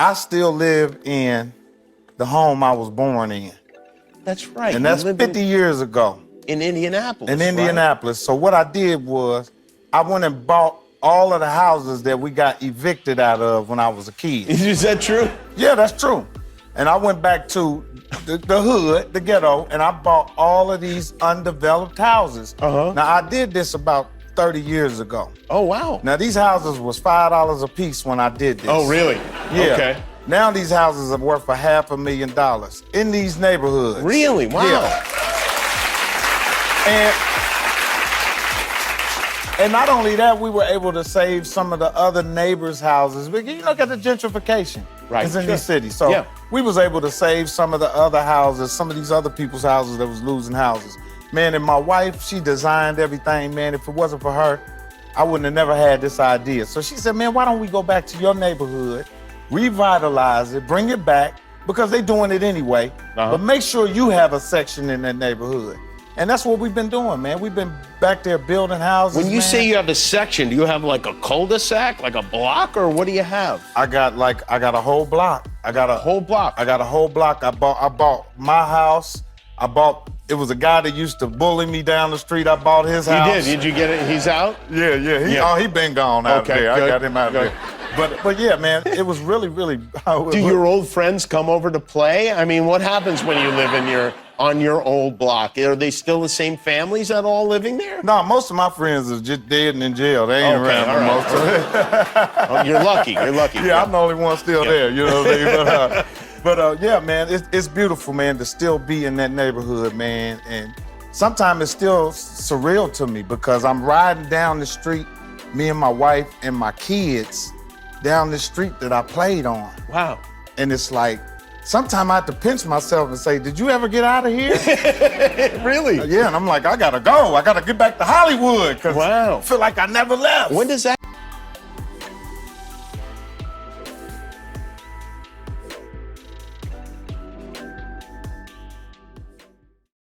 I still live in the home I was born in. That's right. And that's 50 years ago. In Indianapolis, In Indianapolis. So what I did was, I went and bought all of the houses that we got evicted out of when I was a kid. Is that true? Yeah, that's true. And I went back to the hood, the ghetto, and I bought all of these undeveloped houses. Uh-huh. Now, I did this about 30 years ago. Oh, wow. Now, these houses was $5 a piece when I did this. Oh, really? Yeah. Okay. Now these houses are worth for $500,000 in these neighborhoods. Really? Wow. Yeah. And not only that, we were able to save some of the other neighbors' houses. You look at the gentrification. Right. It's in Sure. these cities. So Yeah. we was able to save some of the other houses, some of these other people's houses that was losing houses. Man, and my wife, she designed everything, man. If it wasn't for her, I wouldn't have never had this idea. So she said, man, why don't we go back to your neighborhood, revitalize it, bring it back, because they're doing it anyway. Uh-huh. But make sure you have a section in that neighborhood. And that's what we've been doing, man. We've been back there building houses. When you man. say you have a section, do you have like a cul-de-sac, like a block, or what do you have? I got a whole block. I got a whole block. I got a whole block. I bought my house. It was a guy that used to bully me down the street. I bought his house. You did. Did you get it? He's out? Yeah. Oh, he been gone out Okay, there. good, I got him out good. there. But yeah, man, it was really. Do your old friends come over to play? I mean, what happens when you live on your old block? Are they still the same families that are all living there? No, most of my friends are just dead and in jail. They ain't Okay, around all for right. most of it. Oh, you're lucky. You're lucky. Yeah, I'm the only one still there. You know what I mean? But yeah, man, it's beautiful, man, to still be in that neighborhood, man. And sometimes it's still surreal to me because I'm riding down the street, me and my wife and my kids, down the street that I played on. Wow. And it's like, sometimes I have to pinch myself and say, did you ever get out of here? Really? Yeah, and I'm like, I gotta go. I gotta get back to Hollywood because Wow. I feel like I never left. When does that